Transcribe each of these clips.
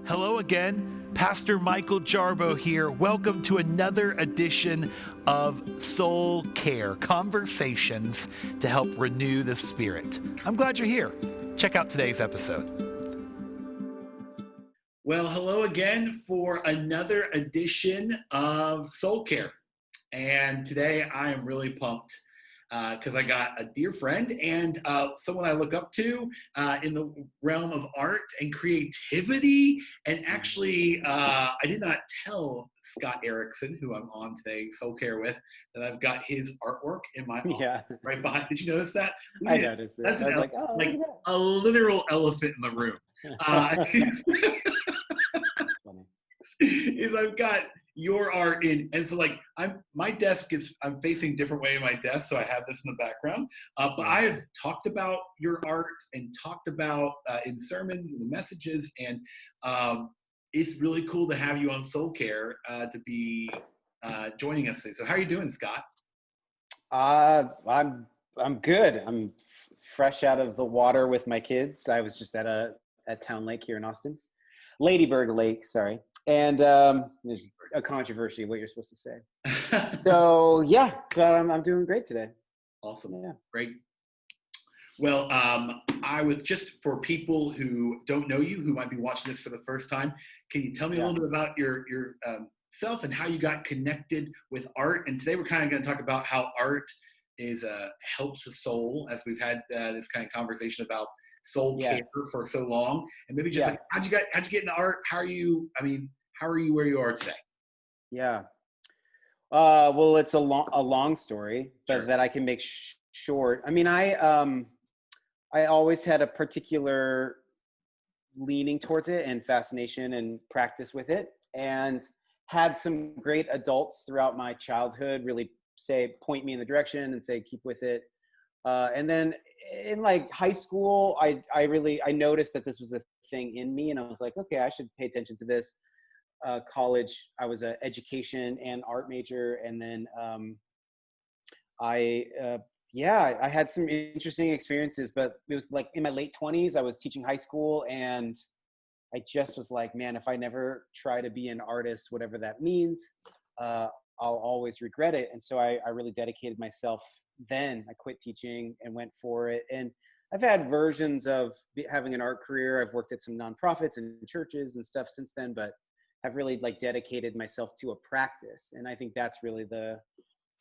Hello again, Pastor Michael Jarbo here. Welcome to another edition of Soul Care, conversations to help renew the spirit. I'm glad you're here. Check out today's episode. Well, hello again for another edition of Soul Care. And today I am really pumped because I got a dear friend and someone I look up to in the realm of art and creativity. And actually, I did not tell Scott Erickson, who I'm on today, Soul Care with, that I've got his artwork in my office right behind. Did you notice that? I noticed it. That's I was like, oh, like a literal elephant in the room. Is I've got your art in, and so like I'm facing different way in my desk, so I have this in the background. But I've talked about your art and talked about in sermons and the messages, and it's really cool to have you on Soul Care to be joining us today. So how are you doing, Scott? I'm good. I'm fresh out of the water with my kids. I was just at Town Lake here in Austin, Ladybird Lake, sorry. And there's a controversy of what you're supposed to say. So yeah, but I'm doing great today. Awesome. Yeah. Great. Well, I would just, for people who don't know you, who might be watching this for the first time, can you tell me a little bit about your self and how you got connected with art? And today we're kind of going to talk about how art helps the soul, as we've had this kind of conversation about soul care for so long, and maybe just like how'd you get into art? How are you where you are today? Well, it's a long story, but that I can make short. I mean, I always had a particular leaning towards it and fascination and practice with it, and had some great adults throughout my childhood really point me in the direction and say keep with it, and then in like high school, I noticed that this was a thing in me, and I was like, okay, I should pay attention to this. College, I was an education and art major, and then I had some interesting experiences, but it was like in my late 20s, I was teaching high school, and I just was like, man, if I never try to be an artist, whatever that means, I'll always regret it. And so I really dedicated myself. Then I quit teaching and went for it. And I've had versions of having an art career. I've worked at some nonprofits and churches and stuff since then, but I've really like dedicated myself to a practice. And I think that's really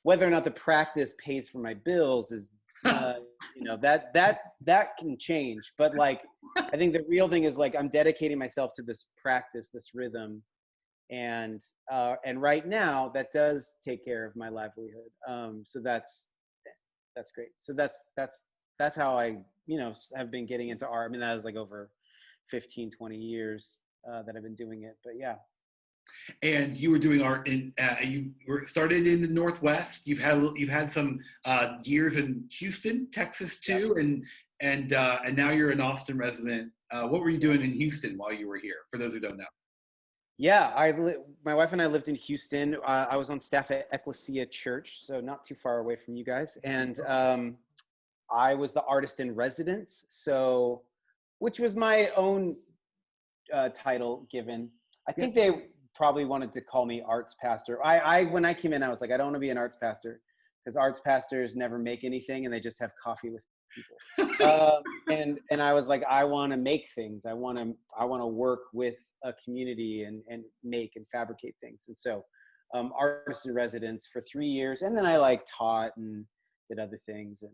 whether or not the practice pays for my bills is, that can change. But like, I think the real thing is like, I'm dedicating myself to this practice, this rhythm. And right now that does take care of my livelihood. So that's great. So that's how I, have been getting into art. I mean, that was like over 15, 20 years that I've been doing it, but yeah. And you were doing art you were started in the Northwest. You've had some years in Houston, Texas too. And now you're an Austin resident. What were you doing in Houston while you were here, for those who don't know? Yeah, my wife and I lived in Houston. I was on staff at Ecclesia Church, so not too far away from you guys. And I was the artist in residence, which was my own title given. I think they probably wanted to call me arts pastor. When I came in, I was like, I don't want to be an arts pastor because arts pastors never make anything and they just have coffee with people. And I was like, I want to make things. I want to work with a community and make and fabricate things. And so artist in residence for 3 years. And then I like taught and did other things. And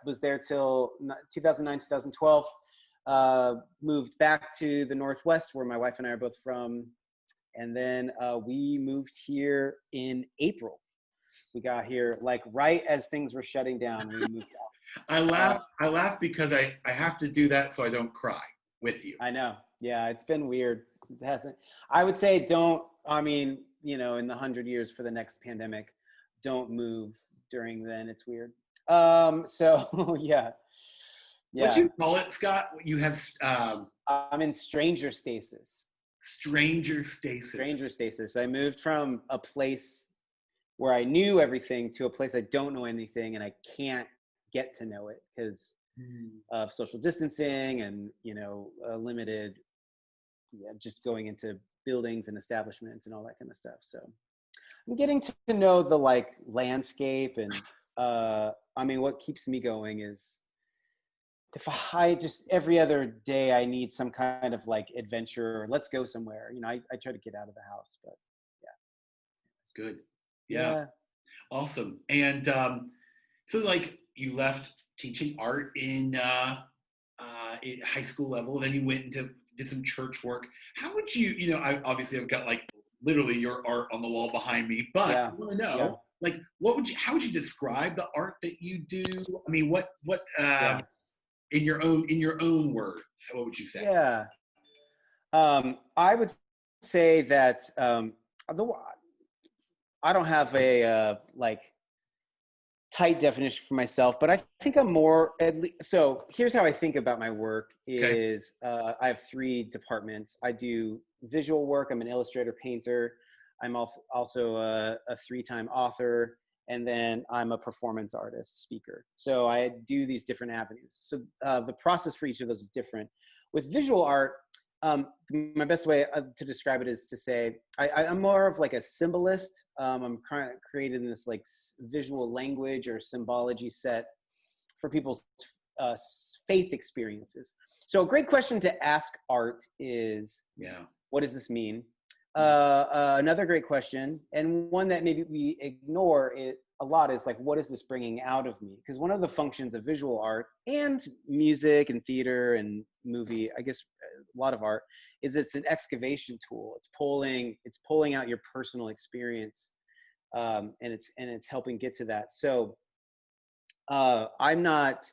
was there till 2009, 2012. Moved back to the Northwest where my wife and I are both from. And then we moved here in April. We got here like right as things were shutting down. We moved out. I laugh because I have to do that so I don't cry with you. I know. Yeah, it's been weird. It hasn't. I would say in the 100 years for the next pandemic, don't move during then. It's weird. So yeah. What do you call it, Scott? You have I'm in stranger stasis. Stranger stasis. Stranger stasis. I moved from a place where I knew everything to a place I don't know anything, and I can't get to know it because of social distancing and limited yeah, just going into buildings and establishments and all that kind of stuff. So I'm getting to know the like landscape, and I mean, what keeps me going is if I just every other day I need some kind of like adventure or let's go somewhere. You know, I try to get out of the house, but Good. Yeah. yeah. Awesome. And so like you left teaching art in high school level, then you went into did some church work. How would you know, I obviously have got like literally your art on the wall behind me, but I Yeah, want to yeah, know like how would you describe the art that you do? I mean, what yeah, in your own words, what would you say? yeah. I would say that the I don't have a like tight definition for myself, but I think I'm more at least. So here's how I think about my work: Okay. is I have three departments. I do visual work. I'm an illustrator, painter. I'm also a three-time author, and then I'm a performance artist, speaker. So I do these different avenues. So the process for each of those is different. With visual art, my best way to describe it is to say I'm more of like a symbolist. I'm kind of creating this like visual language or symbology set for people's faith experiences. So a great question to ask art is, Yeah. what does this mean? Another great question, and one that maybe we ignore it a lot, is like, what is this bringing out of me? Because one of the functions of visual art and music and theater and movie, I guess a lot of art, is it's an excavation tool. It's pulling out your personal experience, and it's helping get to that. So I'm not,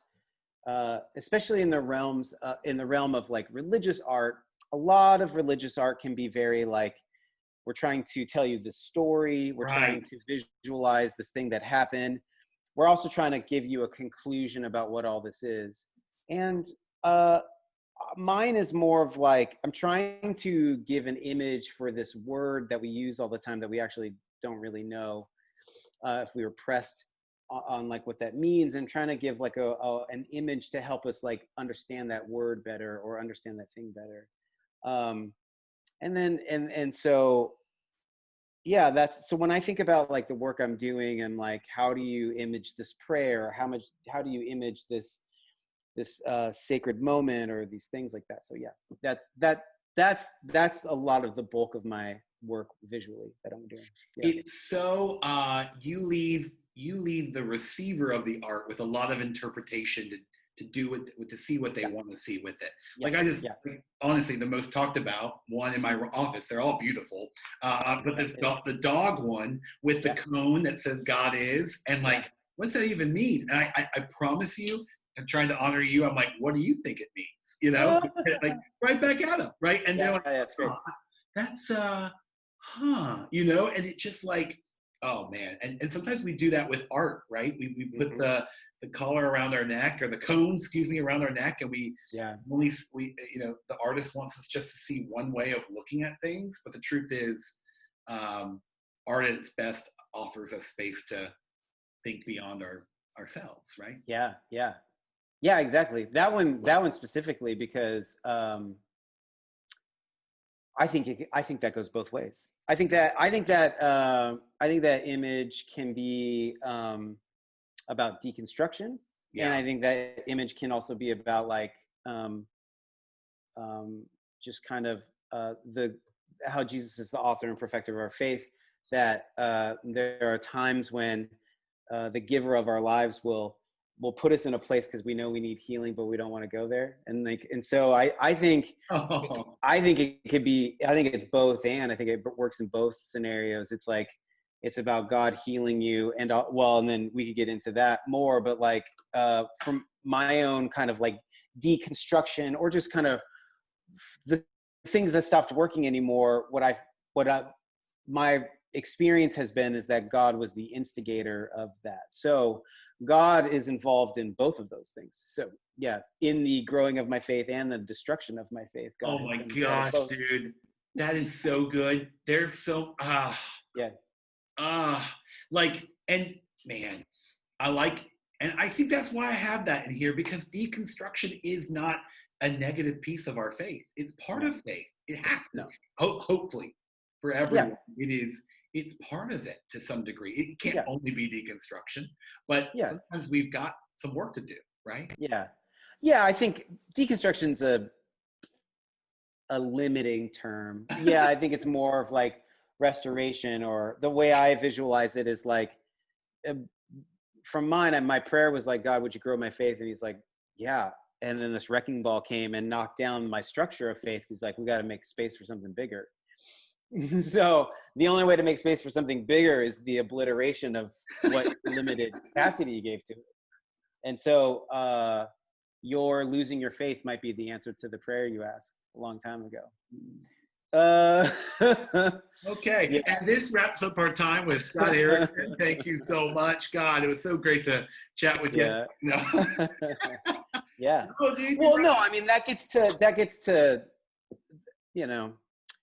especially in the realm of like religious art. A lot of religious art can be very like, we're trying to tell you this story. We're trying Right. to visualize this thing that happened. We're also trying to give you a conclusion about what all this is. And mine is more of like, I'm trying to give an image for this word that we use all the time that we actually don't really know if we were pressed on like what that means, and trying to give like an image to help us like understand that word better or understand that thing better. And then and so yeah, that's so when I think about like the work I'm doing and like how do you image this prayer, how do you image this sacred moment or these things like that. So yeah, that's a lot of the bulk of my work visually that I'm doing. Yeah, It's so you leave the receiver of the art with a lot of interpretation to do it to see what they yeah, want to see with it. yeah, Like I just yeah, like, honestly the most talked about one in my office. They're all beautiful, but yeah, this the dog one with the yeah, cone that says God is, and yeah. like what's that even mean? And I promise you. I'm trying to honor you. I'm like, what do you think it means? You know, like right back at them, right? And they're Yeah, like, yeah, it's great. oh, that's you know, and it just like, oh man. And sometimes we do that with art, right? We put Hmm. the collar around our neck or the cone, excuse me, around our neck, and Yeah, we you know, the artist wants us just to see one way of looking at things, but the truth is, art at its best offers us space to think beyond ourselves, right? yeah, yeah, yeah, exactly. That one specifically, because I think that goes both ways. I think that image can be about deconstruction, and Yeah. I think that image can also be about like um, just kind of the how Jesus is the author and perfecter of our faith. That there are times when the giver of our lives will put us in a place because we know we need healing, but we don't want to go there. And like, and so I think Oh, I think it could be. I think it's both, and I think it works in both scenarios. It's like it's about God healing you, and well, and then we could get into that more. But like from my own kind of like deconstruction, or just kind of the things that stopped working anymore. What I my experience has been is that God was the instigator of that. So God is involved in both of those things. So yeah, in the growing of my faith and the destruction of my faith, God oh has my been a part of gosh, both. dude. That is so good. There's so Yeah, like, and man, I like, and I think that's why I have that in here, because deconstruction is not a negative piece of our faith. It's part yeah, of faith. It has to. No. Hopefully, for Yeah. everyone, it's part of it to some degree. It can't Yeah. only be deconstruction, but Yeah. sometimes we've got some work to do, right? Yeah. Yeah. I think deconstruction's a limiting term. Yeah. I think it's more of like restoration, or the way I visualize it is like, uh, from mine, and my prayer was like, God, would you grow my faith? And he's like, yeah. And then this wrecking ball came and knocked down my structure of faith. He's like, we got to make space for something bigger. So the only way to make space for something bigger is the obliteration of what limited capacity you gave to it. And so your losing your faith might be the answer to the prayer you asked a long time ago. Okay, Yeah. and this wraps up our time with Scott Erickson. Thank you so much. God, it was so great to chat with you. Yeah. No. Yeah. Oh, dude, Well, no, I mean, that gets to, you know,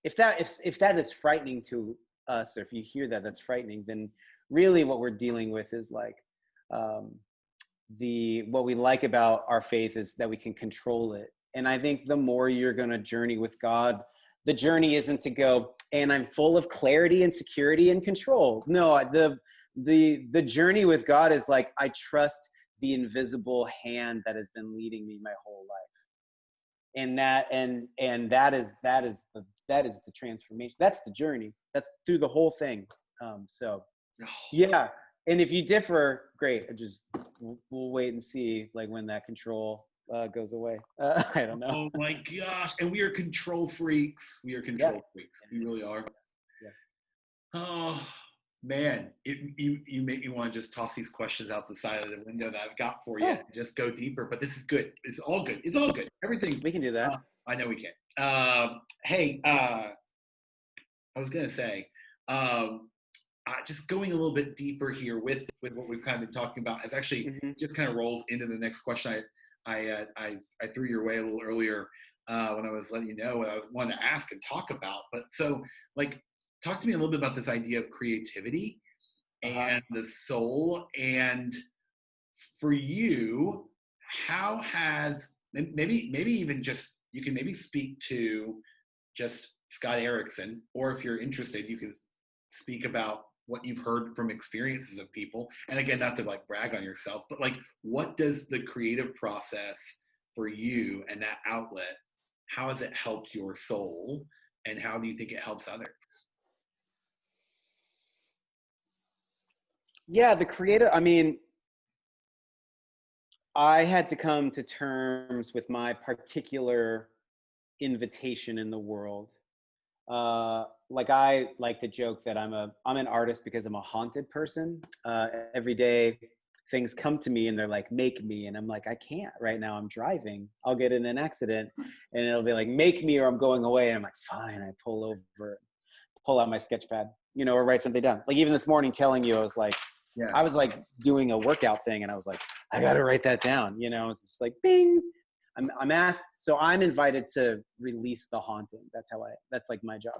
if that is frightening to us, or if you hear that that's frightening, then really what we're dealing with is like, what we like about our faith is that we can control it. And I think the more you're going to journey with God, the journey isn't to go, and I'm full of clarity and security and control. No, the journey with God is like, I trust the invisible hand that has been leading me my whole life. And that is the transformation. That's the journey. That's through the whole thing. So yeah. And if you differ, great. We'll wait and see, like, when that control goes away. I don't know. Oh my gosh! And we are control freaks. We are control freaks. We really are. Yeah. Oh man, you make me want to just toss these questions out the side of the window that I've got for you and just go deeper. But this is good. It's all good. It's all good. Everything. We can do that. I know we can. Hey, I was gonna say. Just going a little bit deeper here with what we've kind of been talking about, is actually just kind of rolls into the next question I threw your way a little earlier when I was letting you know what I was wanting to ask and talk about. But so, like, talk to me a little bit about this idea of creativity and the soul. And for you, how has maybe even just, you can maybe speak to just Scott Erickson, or if you're interested, you can speak about what you've heard from experiences of people. And again, not to like brag on yourself, but like, what does the creative process for you and that outlet, how has it helped your soul, and how do you think it helps others? Yeah, the creative, I mean, I had to come to terms with my particular invitation in the world. Like, I like to joke that I'm an artist because I'm a haunted person. Every day things come to me and they're like, make me. And I'm like, I can't right now. I'm driving. I'll get in an accident and it'll be like, make me, or I'm going away. And I'm like, fine. I pull over, pull out my sketch pad, or write something down. Like, even this morning telling you, I was like doing a workout thing and I was like, I got to write that down. It's just like, bing. I'm asked, so I'm invited to release the haunting. That's like my job.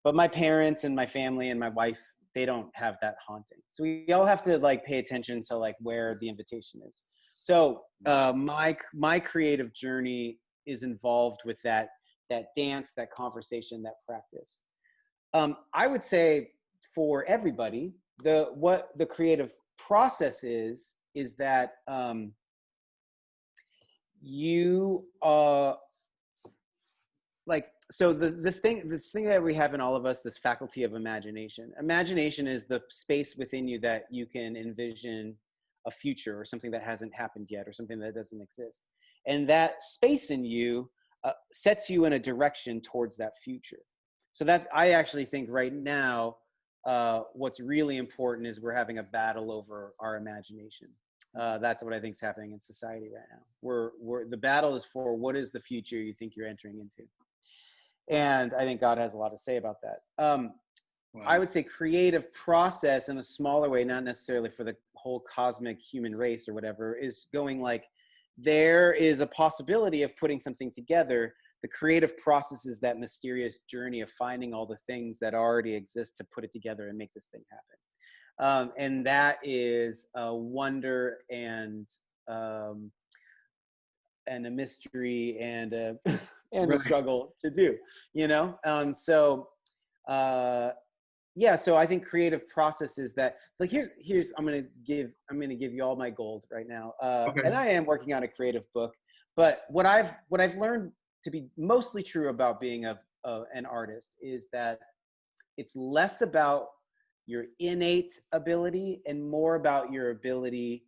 But my parents and my family and my wife, they don't have that haunting. So we all have to like pay attention to like where the invitation is. So my creative journey is involved with that dance, that conversation, that practice. I would say for everybody, what the creative process is that you like, so this thing that we have in all of us, this faculty of imagination is the space within you that you can envision a future or something that hasn't happened yet, or something that doesn't exist, and that space in you sets you in a direction towards that future. So that, I actually think right now what's really important is we're having a battle over our imagination. That's what I think is happening in society right now. The battle is for what is the future you think you're entering into. And I think God has a lot to say about that. Wow. I would say creative process in a smaller way, not necessarily for the whole cosmic human race or whatever, is going like, there is a possibility of putting something together. The creative process is that mysterious journey of finding all the things that already exist to put it together and make this thing happen. And that is a wonder and a mystery and and the struggle to do, you know? Yeah, so I think creative process is that, like, here's I'm gonna give you all my gold right now. And I am working on a creative book, but what I've learned to be mostly true about being an artist is that it's less about your innate ability and more about your ability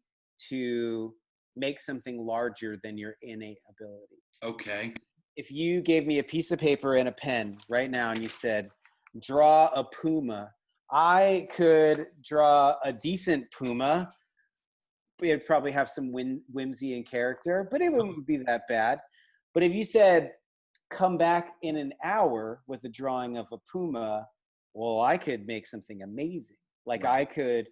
to make something larger than your innate ability. Okay. If you gave me a piece of paper and a pen right now and you said, draw a puma, I could draw a decent puma. It'd probably have some whimsy and character, but it wouldn't be that bad. But if you said, come back in an hour with a drawing of a puma, well, I could make something amazing. Like I could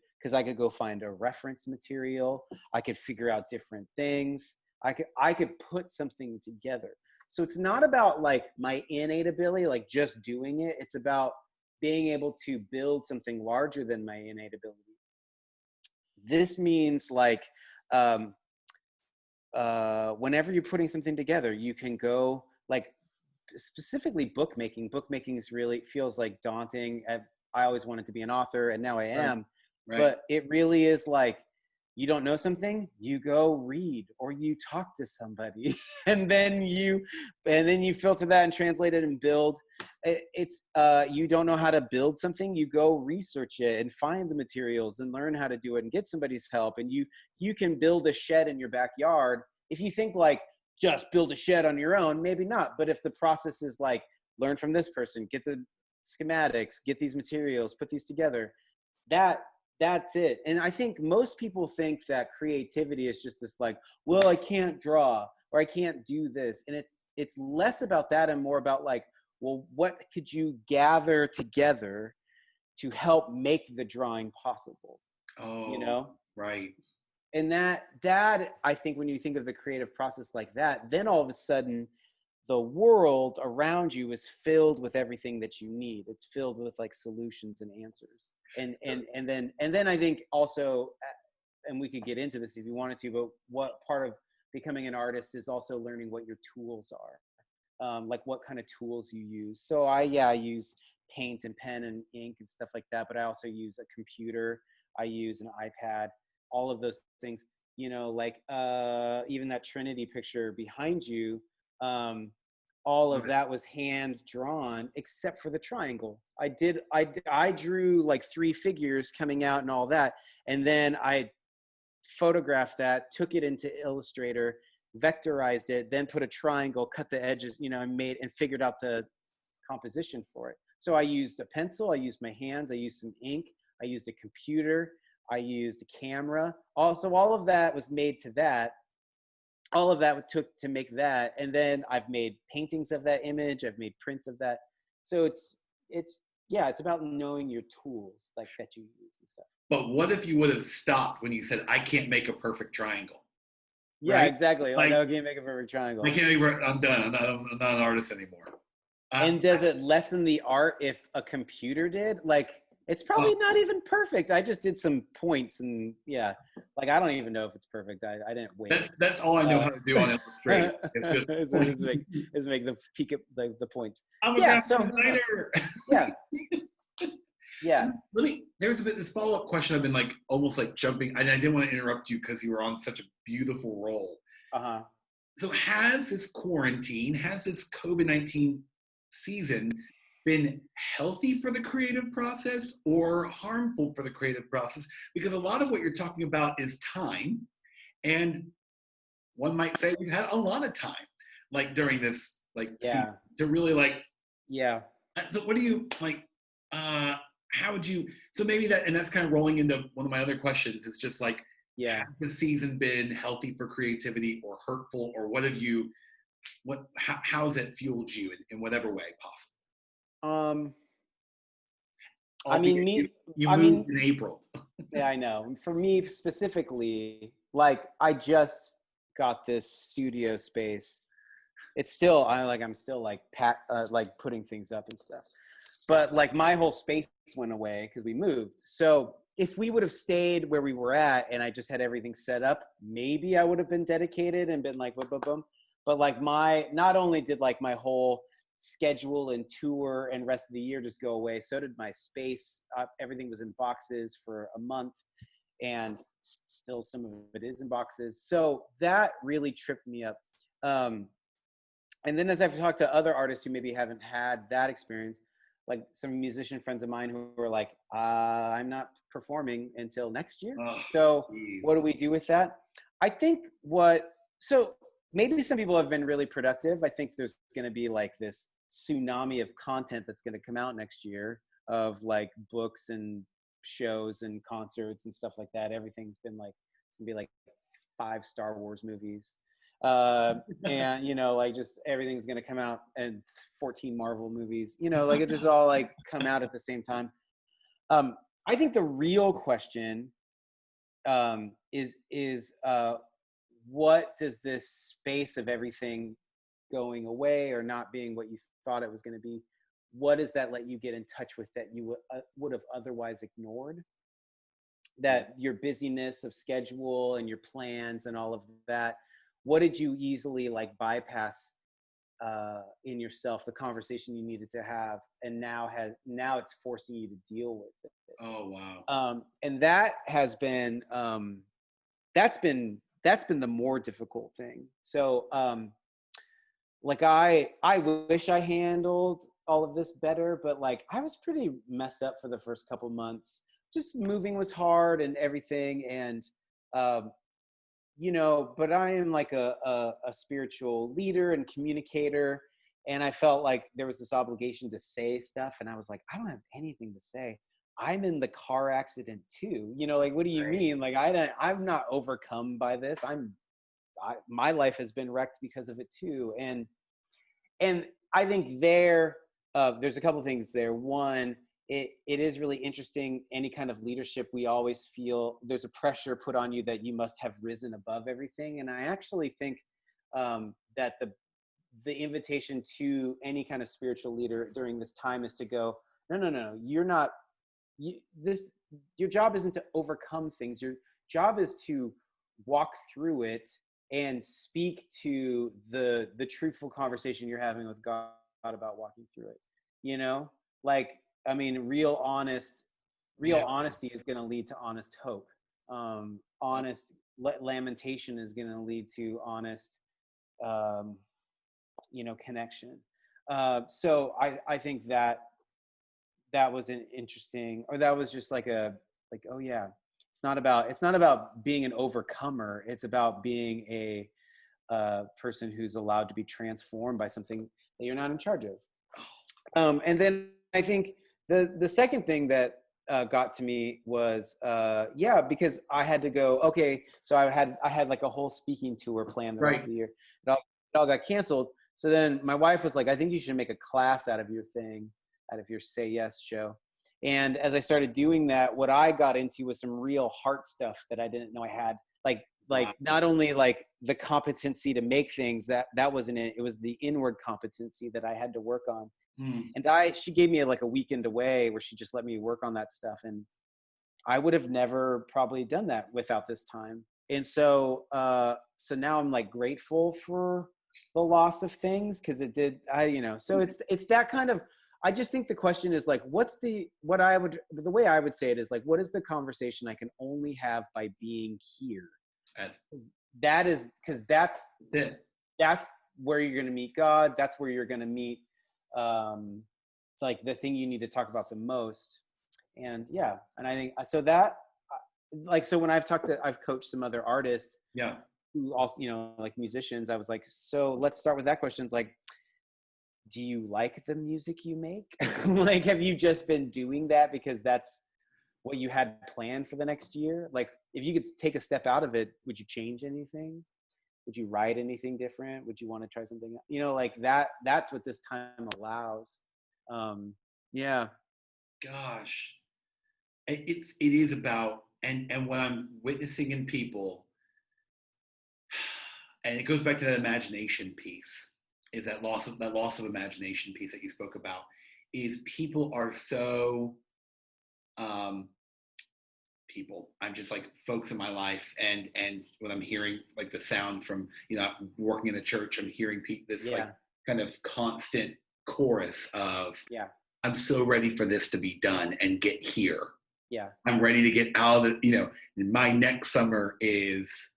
go find a reference material. I could figure out different things. I could put something together. So it's not about like my innate ability, like just doing it. It's about being able to build something larger than my innate ability. This means like whenever you're putting something together, you can go like, specifically bookmaking. Bookmaking is really feels like daunting. I always wanted to be an author, and now I am. Right. But it really is like, you don't know something, you go read or you talk to somebody, and then you filter that and translate it and build. It's you don't know how to build something, you go research it and find the materials and learn how to do it and get somebody's help. And you can build a shed in your backyard. If you think like, just build a shed on your own, maybe not. But if the process is like, learn from this person, get the schematics, get these materials, put these together, that's it. And I think most people think that creativity is just this like, well, I can't draw or I can't do this. And it's less about that and more about like, well, what could you gather together to help make the drawing possible? Oh, you know? Right. And that I think when you think of the creative process like that, then all of a sudden the world around you is filled with everything that you need. It's filled with like solutions and answers. And then I think also, and we could get into this if you wanted to, but what part of becoming an artist is also learning what your tools are, like what kind of tools you use. So I use paint and pen and ink and stuff like that, but I also use a computer. I use an iPad. All of those things, you know, like even that Trinity picture behind you, all of that was hand drawn except for the triangle. I drew like 3 figures coming out and all that, and then I photographed that, took it into Illustrator, vectorized it, then put a triangle, cut the edges, you know, and figured out the composition for it. So I used a pencil, I used my hands, I used some ink, I used a computer, I used a camera. Also, all of that was made to that. All of that took to make that. And then I've made paintings of that image. I've made prints of that. So it's about knowing your tools like that you use and stuff. But what if you would have stopped when you said, I can't make a perfect triangle? Yeah, right? Exactly. Like, I can't make a perfect triangle. I can't I'm done. I'm not an artist anymore. And does it lessen the art if a computer did? Like, it's probably not even perfect. I just did some points and like I don't even know if it's perfect. I didn't wait. That's all I know how to do on Illustrator. is make the peak the points. I'm a graphic designer. Yeah. So there's this follow-up question. I've been like almost like jumping, and I didn't want to interrupt you because you were on such a beautiful roll. So has this quarantine, has this COVID-19 season been healthy for the creative process or harmful for the creative process? Because a lot of what you're talking about is time, and one might say we've had a lot of time, like during this, season, to really So what do you like? How would you? So maybe that's kind of rolling into one of my other questions. It's just like, has the season been healthy for creativity or hurtful, or what have you? How has it fueled you in whatever way possible? I mean, you moved in April. Yeah, I know. For me specifically, like I just got this studio space. It's still, I'm still like putting things up and stuff. But like my whole space went away because we moved. So if we would have stayed where we were at and I just had everything set up, maybe I would have been dedicated and been like, boom, boom, boom. but like not only did like my whole schedule and tour and rest of the year just go away, so did my space. Everything was in boxes for a month, and still some of it is in boxes. So that really tripped me up. And then as I've talked to other artists who maybe haven't had that experience, like some musician friends of mine who were like, I'm not performing until next year. Oh, So geez. what do we do with that? I think so maybe some people have been really productive. I think there's going to be like this tsunami of content that's going to come out next year of like books and shows and concerts and stuff like that. Everything's been like, it's going to be like 5 Star Wars movies. And you know, like just everything's gonna come out, and 14 Marvel movies, you know, like it just all like come out at the same time. I think the real question is what does this space of everything going away or not being what you thought it was going to be, what does that let you get in touch with that you would have otherwise ignored? That your busyness of schedule and your plans and all of that, what did you easily like bypass in yourself, the conversation you needed to have, and now it's forcing you to deal with it? Oh wow. And that has been that's been the more difficult thing. So like I wish I handled all of this better, but like I was pretty messed up for the first couple months. Just moving was hard and everything, and you know, but I am like a spiritual leader and communicator, and I felt like there was this obligation to say stuff, and I was like, I don't have anything to say. I'm in the car accident too. You know, like, what do you mean? Like, I'm not overcome by this. My life has been wrecked because of it too. And I think there's a couple of things there. One, it is really interesting. Any kind of leadership, we always feel there's a pressure put on you that you must have risen above everything. And I actually think that the invitation to any kind of spiritual leader during this time is to go, no, you're not. Your job isn't to overcome things. Your job is to walk through it and speak to the truthful conversation you're having with God about walking through it. You know, like, I mean, real honesty is going to lead to honest hope. Honest lamentation is going to lead to honest, connection. So I think that was an interesting, or that was just like oh yeah, it's not about being an overcomer. It's about being a person who's allowed to be transformed by something that you're not in charge of. And then I think the second thing that got to me was because I had to go, okay, so I had like a whole speaking tour planned the rest of the year. It all got canceled. So then my wife was like, I think you should make a class out of your thing, out of your Say Yes show. And as I started doing that, what I got into was some real heart stuff that I didn't know I had. Like not only like the competency to make things, that wasn't it. It was the inward competency that I had to work on. And she gave me like a weekend away where she just let me work on that stuff. And I would have never probably done that without this time. And so now I'm like grateful for the loss of things, because it did, so it's that kind of, I just think the question is like, the way I would say it is like, what is the conversation I can only have by being here? That is, because that's where you're going to meet God. That's where you're going to meet like the thing you need to talk about the most. And yeah, and I think so that so when I've coached some other artists who also, like musicians, I was like, so let's start with that question. It's like, do you like the music you make? Like, have you just been doing that because that's what you had planned for the next year? Like, if you could take a step out of it, would you change anything? Would you write anything different? Would you want to try something, like that? That's what this time allows. Yeah. Gosh, it is about, and what I'm witnessing in people, and it goes back to that imagination piece, is that loss of imagination piece that you spoke about, is people are so people. I'm just like folks in my life, and when I'm hearing like the sound from, you know, working in the church, I'm hearing this like Yeah. kind of constant chorus of, Yeah. I'm so ready for this to be done and get here. Yeah. I'm ready to get out of the, you know, my next summer is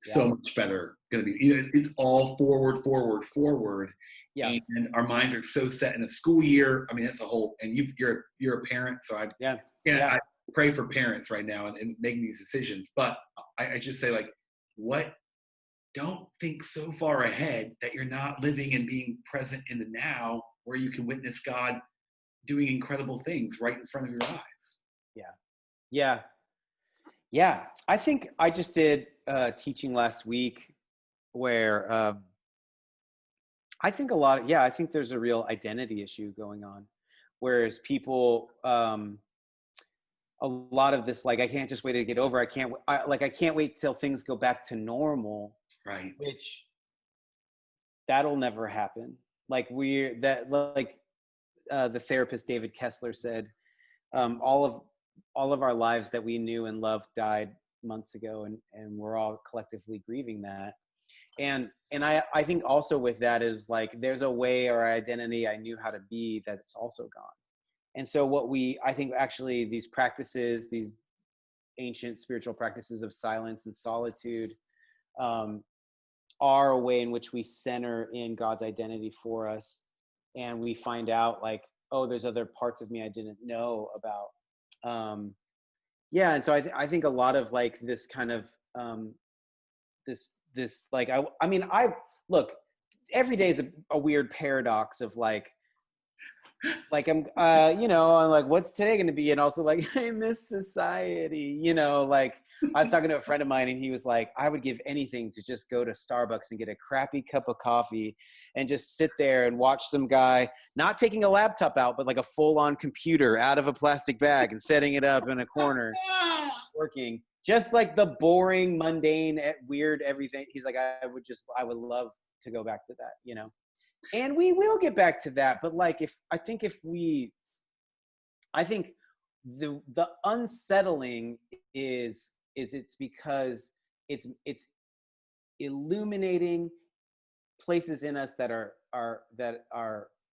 so Yeah. much better going to be, you know, it's all forward, forward, forward. Yeah. And our minds are so set in a school year. I mean, that's a whole, and you're a parent. So Yeah. I pray for parents right now and making these decisions. But I just say, like, what, don't think so far ahead that you're not living and being present in the now, where you can witness God doing incredible things right in front of your eyes. Yeah. Yeah. Yeah. I think I just did teaching last week where I think I think there's a real identity issue going on. Whereas people, a lot of this, like, I can't just wait to get over. I can't wait till things go back to normal, Right. which that'll never happen. Like the therapist David Kessler said, all of our lives that we knew and loved died months ago, and we're all collectively grieving that. And I think also with that is like, there's a way, or identity I knew how to be, that's also gone. And so I think actually these practices, these ancient spiritual practices of silence and solitude, are a way in which we center in God's identity for us. And we find out, like, oh, there's other parts of me I didn't know about. Yeah. And so I think a lot of like this kind of, this like, I mean, look, every day is a weird paradox of like I'm you know, I'm like, what's today going to be? And also like, I miss society, you know. Like, I was talking to a friend of mine and he was like, I would give anything to just go to Starbucks and get a crappy cup of coffee and just sit there and watch some guy not taking a laptop out, but like a full-on computer out of a plastic bag and setting it up in a corner working, just like the boring, mundane, weird everything. He's like, I would love to go back to that, you know. And we will get back to that, but like, I think the unsettling is it's because it's illuminating places in us that are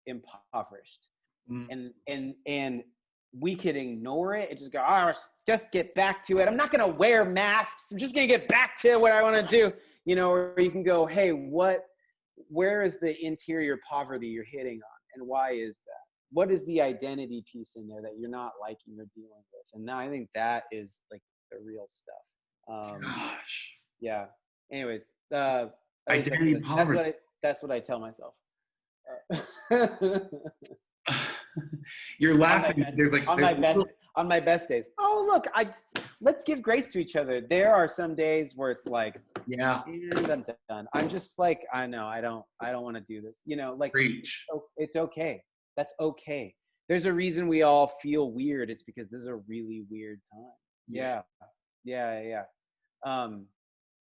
impoverished, and we could ignore it and just go, oh, just get back to it. I'm not gonna wear masks. I'm just gonna get back to what I want to do, you know. Or you can go, hey, where is the interior poverty you're hitting on, and why is that? What is the identity piece in there that you're not liking or dealing with? And now I think that is like the real stuff. Gosh. Yeah. Anyways, Identity poverty. That's what I tell myself. You're laughing. On my best days. Oh, look, let's give grace to each other. There are some days where it's like, yeah, and I'm done. I'm just like, I know, I don't want to do this. You know, like, preach. It's okay. That's okay. There's a reason we all feel weird. It's because this is a really weird time. Yeah.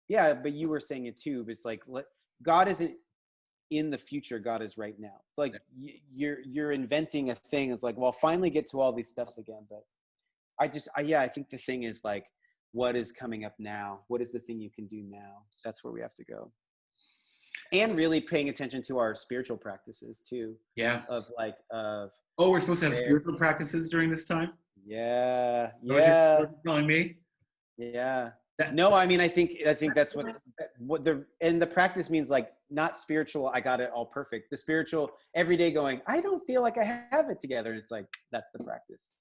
Yeah, but you were saying it too. But it's like, God isn't in the future. God is right now. It's like you're inventing a thing. It's like, well, finally get to all these stuffs again. But I think the thing is like, what is coming up now? What is the thing you can do now? That's where we have to go. And really paying attention to our spiritual practices too. Yeah. Oh, we're supposed to have spiritual practices during this time? Yeah. You're telling me? Yeah. No, I mean, I think that's what the practice means, like, not spiritual, I got it all perfect. The spiritual, every day going, I don't feel like I have it together. And it's like, that's the practice.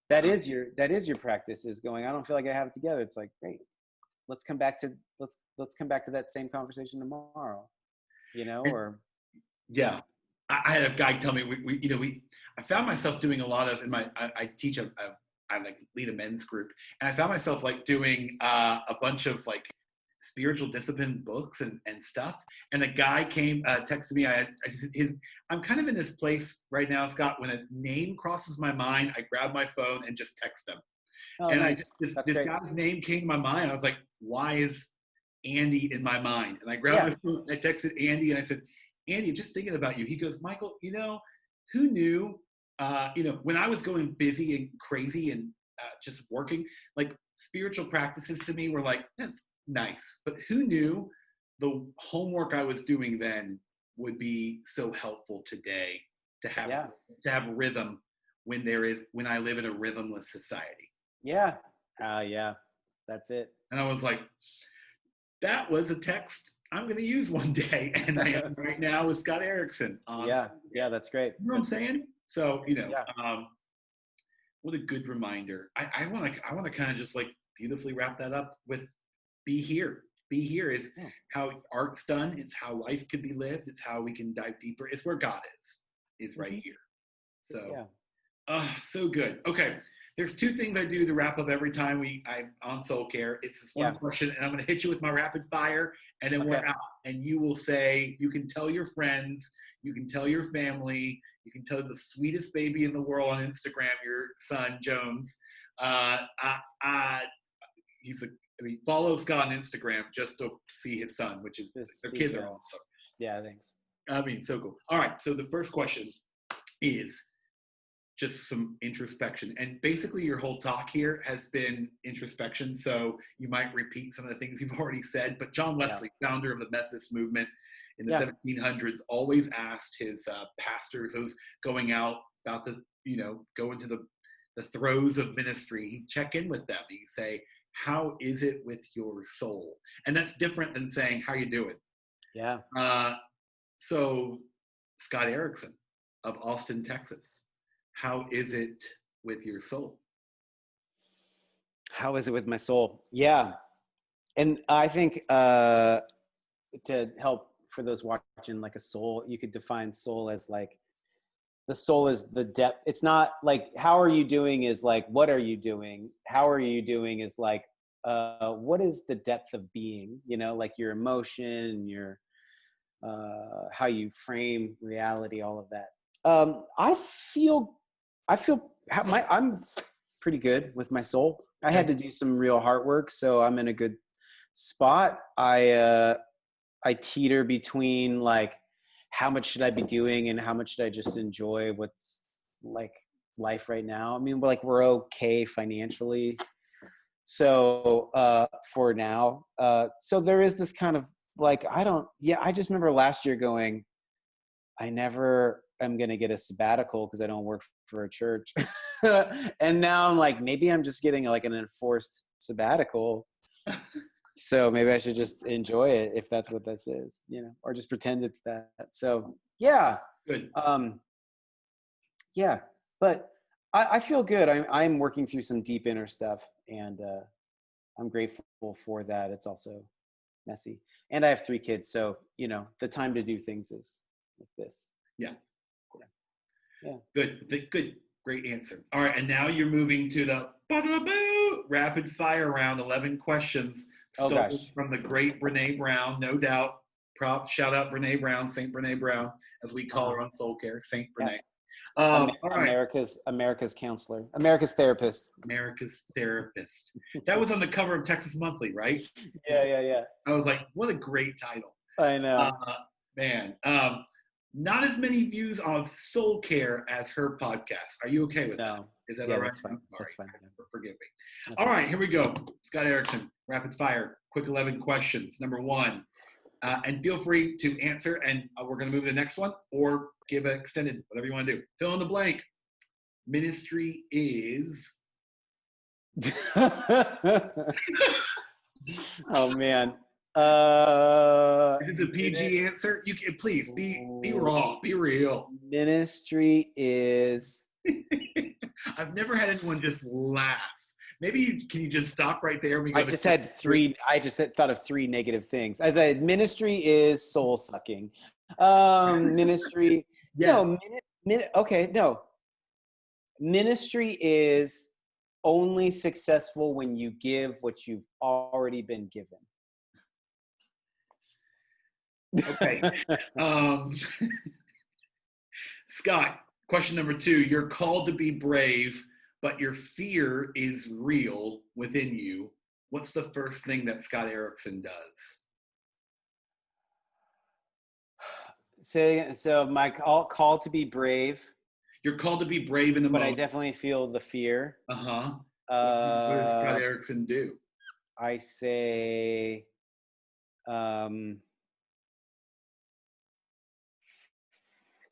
That is your practice, is going, I don't feel like I have it together. It's like, great. Let's come back to that same conversation tomorrow, you know, or. Yeah. I had a guy tell me, I found myself doing a lot of, I teach I like lead a men's group, and I found myself like doing a bunch of like spiritual discipline books and stuff. And the guy came, texted me. I'm kind of in this place right now, Scott, when a name crosses my mind, I grab my phone and just text them. Oh, and nice. This guy's name came to my mind. I was like, why is Andy in my mind? And I grabbed my phone, I texted Andy and I said, Andy, just thinking about you. He goes, Michael, who knew, when I was going busy and crazy and just working, like spiritual practices to me were like, that's nice. But who knew the homework I was doing then would be so helpful today to have rhythm when I live in a rhythmless society. Yeah. Yeah. That's it. And I was like, that was a text I'm going to use one day. And I am right now with Scott Erickson. Yeah. That's great. You know what I'm saying? So, Yeah. what a good reminder. I want to kind of just like beautifully wrap that up with be here. Be here is how art's done. It's how life can be lived. It's how we can dive deeper. It's where God is right here. So, so good. Okay. There's two things I do to wrap up every time I'm on Soul Care. It's this one question, and I'm going to hit you with my rapid fire, and then we're out. And you will say, you can tell your friends, you can tell your family, you can tell the sweetest baby in the world on Instagram, your son, Jones. Follow Scott on Instagram just to see his son, which is, their kids are awesome. Yeah, thanks. I mean, so cool. All right, so the first question is just some introspection. And basically your whole talk here has been introspection, so you might repeat some of the things you've already said, but John Wesley, founder of the Methodist movement in the 1700s, always asked his pastors, those going out about to, go into the throes of ministry, he'd check in with them. He'd say, how is it with your soul? And that's different than saying, how you doing? Yeah. So Scott Erickson of Austin, Texas, how is it with your soul? How is it with my soul? Yeah. And I think to help for those watching, like a soul, you could define soul as like, the soul is the depth. It's not like, how are you doing is like, what are you doing? How are you doing is like, what is the depth of being, like your emotion, your, how you frame reality, all of that. I'm pretty good with my soul. I had to do some real hard work, so I'm in a good spot. I teeter between like, how much should I be doing and how much should I just enjoy what's like life right now? I mean, we're okay financially. So, for now, so there is this kind of like, I just remember last year going, I never am going to get a sabbatical because I don't work for a church. And now I'm like, maybe I'm just getting like an enforced sabbatical. So maybe I should just enjoy it if that's what this is, or just pretend it's that. So yeah. Good. Yeah, but I feel good. I'm working through some deep inner stuff, and I'm grateful for that. It's also messy, and I have 3 kids, so the time to do things is like this. Yeah. Yeah. Good. Great answer. All right, and now you're moving to the rapid fire round. 11 questions stolen from the great Brene Brown, no doubt. Shout out Brene Brown, Saint Brene Brown, as we call her on Soul Care, Saint Brene. All right. America's counselor, America's therapist. America's therapist. That was on the cover of Texas Monthly, right? Yeah. I was like, what a great title. I know. Man. Not as many views of Soul Care as her podcast. Are you okay with that? Is that all right? That's fine. That's fine. Forgive me. All right, here we go. Scott Erickson, rapid fire, quick 11 questions. Number 1, and feel free to answer, and we're going to move to the next one, or give an extended, whatever you want to do. Fill in the blank. Ministry is. Oh man. Is this a PG answer? You can please be raw, be real. Ministry is. I've never had anyone just laugh. Maybe can you just stop right there? I just thought of 3 negative things. I said ministry is soul sucking. Ministry. Yes. No. Ministry is only successful when you give what you've already been given. Okay. Scott, question number 2. You're called to be brave, but your fear is real within you. What's the first thing that Scott Erickson does? Say again. So my call to be brave. You're called to be brave in the moment. But I definitely feel the fear. Uh-huh. What does Scott Uh, Erickson do? I say, um,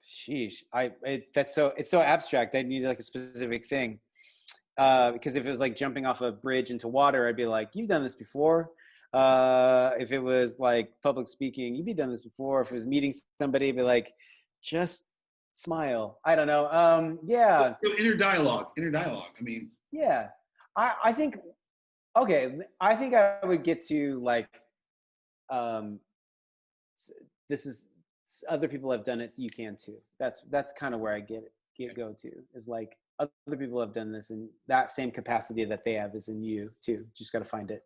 sheesh. It's so abstract. I need like a specific thing. Because if it was like jumping off a bridge into water, I'd be like, you've done this before. If it was like public speaking, you've done this before. If it was meeting somebody, I'd be like, just smile. I don't know. Yeah, So inner dialogue. Inner dialogue. I mean, yeah. I think, okay, I think I would get to like, um, this is, other people have done it, so you can too. That's kind of where I go to, is like, other people have done this, and that same capacity that they have is in you too. Just got to find it.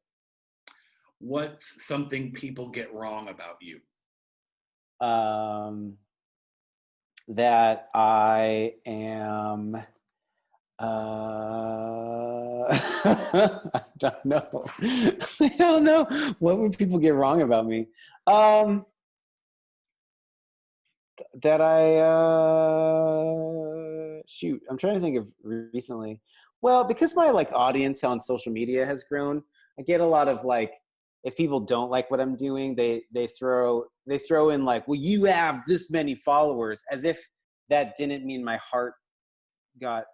what's something people get wrong about you? That I am, I don't know. I don't know. What would people get wrong about me? That I, shoot, I'm trying to think of recently. Well, because my like audience on social media has grown, I get a lot of like, if people don't like what I'm doing, they throw in like, well, you have this many followers, as if that didn't mean my heart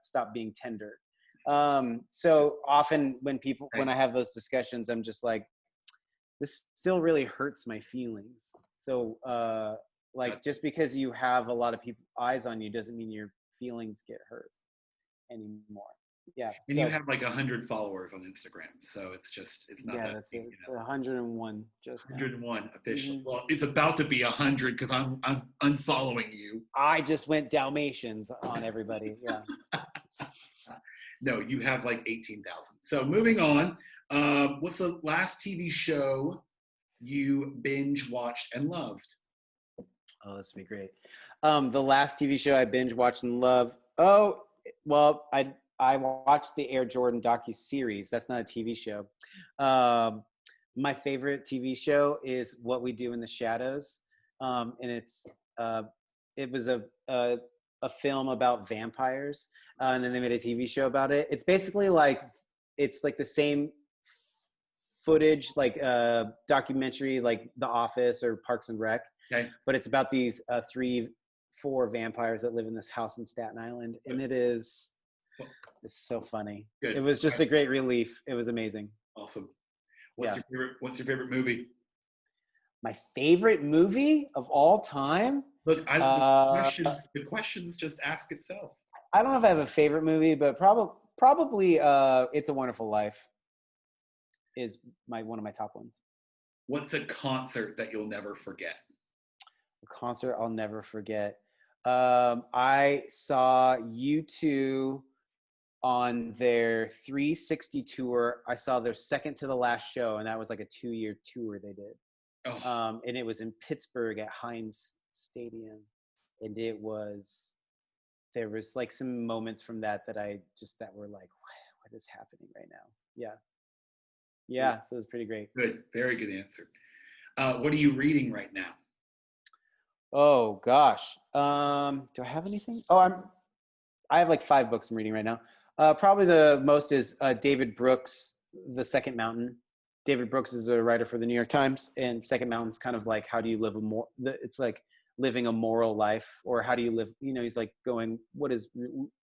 stopped being tender. So often when I have those discussions, I'm just like, this still really hurts my feelings. So like, just because you have a lot of people eyes on you doesn't mean your feelings get hurt anymore. Yeah. And you have like 100 followers on Instagram, so it's not Yeah, that that's big, it. It's 101 just now. 101 official. Mm-hmm. Well, it's about to be 100 because I'm unfollowing you. I just went Dalmatians on everybody. Yeah. No, you have like 18,000. So moving on, what's the last TV show you binge watched and loved? Oh, this would be great. The last TV show I binge watched and loved. Oh, well, I watched the Air Jordan docu-series. That's not a TV show. My favorite TV show is What We Do in the Shadows, and it was a film about vampires, and then they made a TV show about it. It's basically like, it's like the same footage, like documentary, like The Office or Parks and Rec. Okay. But it's about these 4 vampires that live in this house in Staten Island, and it's so funny. Good. It was just a great relief. It was amazing. Awesome. What's your favorite movie? My favorite movie of all time? Look, the questions just ask itself. I don't know if I have a favorite movie, but probably It's a Wonderful Life is one of my top ones. What's a concert that you'll never forget? A concert I'll never forget. I saw U2 on their 360 tour. I saw their second to the last show, and that was like a 2-year tour they did. Oh. And it was in Pittsburgh at Heinz Stadium, and there was like some moments from that were like, what is happening right now? Yeah, so it was pretty great. Good, very good answer. What are you reading right now? Oh gosh, do I have anything? I have like 5 books I'm reading right now. Probably the most is David Brooks' The Second Mountain. David Brooks is a writer for the New York Times, and Second Mountain's kind of like, how do you live it's like living a moral life, or how do you live, he's like going,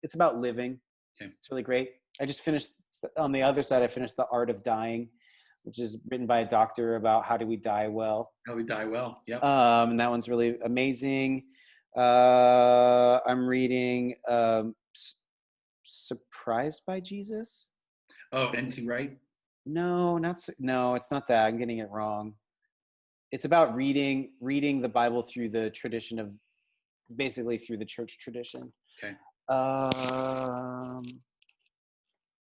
it's about living. Okay. It's really great. I just finished, on the other side, I finished The Art of Dying, which is written by a doctor about how do we die well. How we die well, yep. And that one's really amazing. I'm reading Surprised by Jesus. Oh, N.T. Wright? No, it's not that. I'm getting it wrong. It's about reading the Bible through the tradition of, basically through the church tradition. Okay.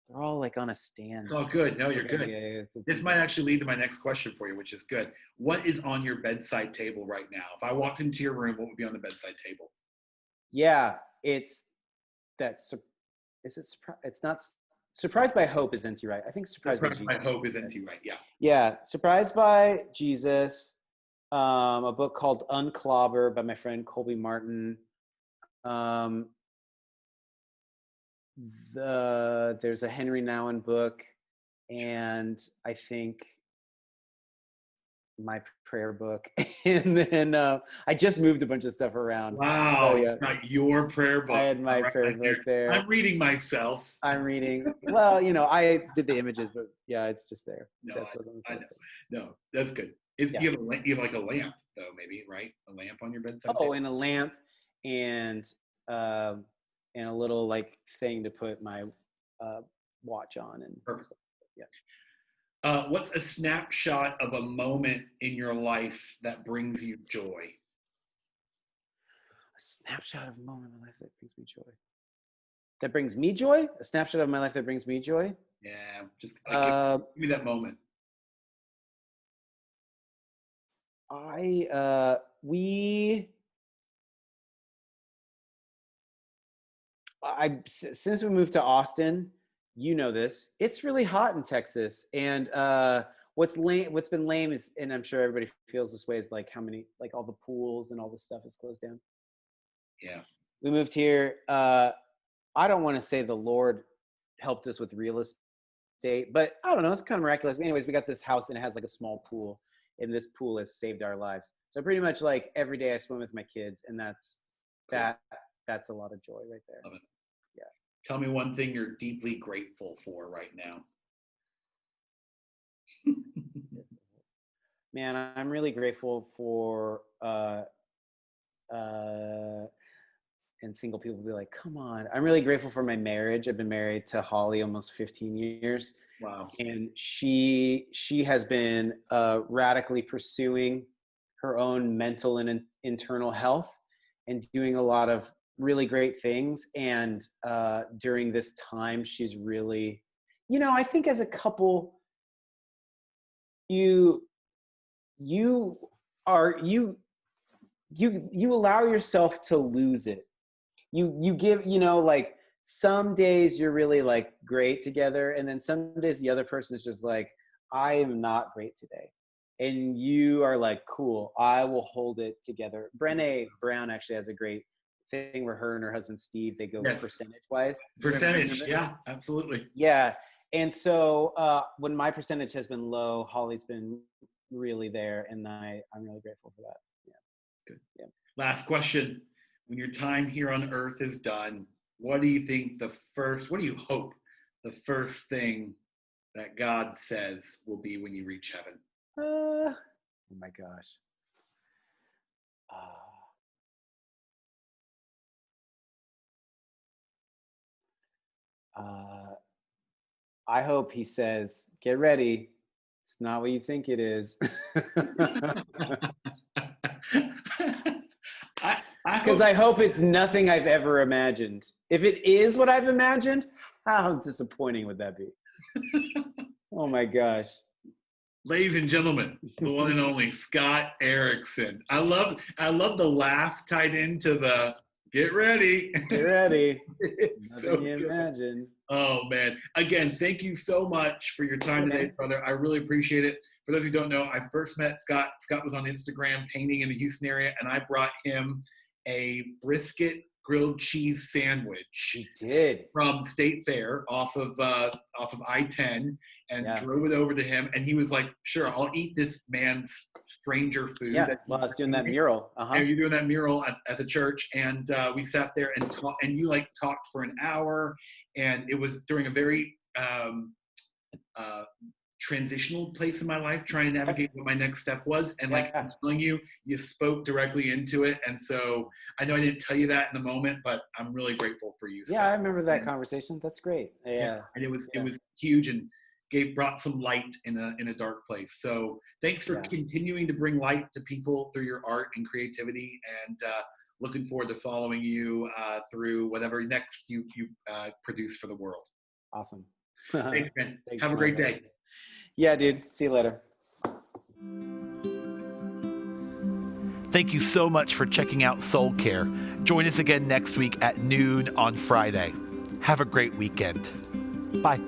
They're all like on a stand. Oh, good. No, you're good. Yeah, this might actually lead to my next question for you, which is good. What is on your bedside table right now? If I walked into your room, what would be on the bedside table? Yeah, it's not Surprised by Hope is N.T. Wright. I think Surprised by Jesus. Hope is N.T. Wright, yeah. Yeah, Surprised by Jesus, a book called Unclobber by my friend Colby Martin. There's a Henry Nouwen book, and I think my prayer book, and then I just moved a bunch of stuff around. Wow, So, you yeah, got your prayer book. I had my All right, prayer book there. I'm reading myself. I'm reading. Well, I did the images, but yeah, it's just there. No, That's what's on the I side. know. No, that's good. Yeah. You have like a lamp though, maybe, right? A lamp on your bedside Oh, table? and a lamp, and and a little like thing to put my watch on and Perfect. stuff. Yeah. What's a snapshot of a moment in your life that brings you joy? A snapshot of a moment in my life that brings me joy. That brings me joy? A snapshot of my life that brings me joy? Yeah, just like give me that moment. Since we moved to Austin, this, it's really hot in Texas. And what's been lame is, and I'm sure everybody feels this way, is like how many, like all the pools and all the stuff is closed down. Yeah. We moved here. I don't want to say the Lord helped us with real estate, but I don't know, it's kind of miraculous. Anyways, we got this house and it has like a small pool, and this pool has saved our lives. So pretty much like every day I swim with my kids, and that's a lot of joy right there. Love it. Yeah. Tell me one thing you're deeply grateful for right now. Man, I'm really grateful for and single people will be like, come on. I'm really grateful for my marriage. I've been married to Holly almost 15 years. Wow. And she has been radically pursuing her own mental and internal health and doing a lot of really great things. And during this time, she's really, I think as a couple, you allow yourself to lose it. You give, like some days you're really like great together, and then some days the other person is just like, I am not great today. And you are like, cool, I will hold it together. Brené Brown actually has a great thing where her and her husband Steve, they go percentage wise. Percentage, yeah, absolutely. Yeah. And so when my percentage has been low, Holly's been really there, and I'm really grateful for that. Yeah. Good. Yeah. Last question. When your time here on earth is done, what do you hope the first thing that God says will be when you reach heaven? Oh my gosh. I hope he says, get ready. It's not what you think it is. Because I hope it's nothing I've ever imagined. If it is what I've imagined, how disappointing would that be? Oh my gosh. Ladies and gentlemen, the one and only Scott Erickson. I love the laugh tied into the get ready. Get ready. It's so good. Imagine. Oh man. Again, thank you so much for your time today, brother. I really appreciate it. For those who don't know, I first met Scott. Scott was on Instagram painting in the Houston area, and I brought him a brisket grilled cheese sandwich. You did. From State Fair off of I-10, and drove it over to him, and he was like, sure, I'll eat this man's stranger food. Yeah, well, I was doing that mural. Yeah, you're doing that mural at the church, and we sat there and talked, and you like talked for an hour, and it was during a very transitional place in my life, trying to navigate what my next step was. And like I'm telling you, you spoke directly into it. And so I know I didn't tell you that in the moment, but I'm really grateful for you. Yeah, Scott. I remember that conversation. That's great. Yeah. And it was huge and brought some light in a dark place. So thanks for continuing to bring light to people through your art and creativity, and looking forward to following you through whatever next you produce for the world. Awesome. Thanks, man. Have a great day. Yeah, dude. See you later. Thank you so much for checking out Soul Care. Join us again next week at noon on Friday. Have a great weekend. Bye.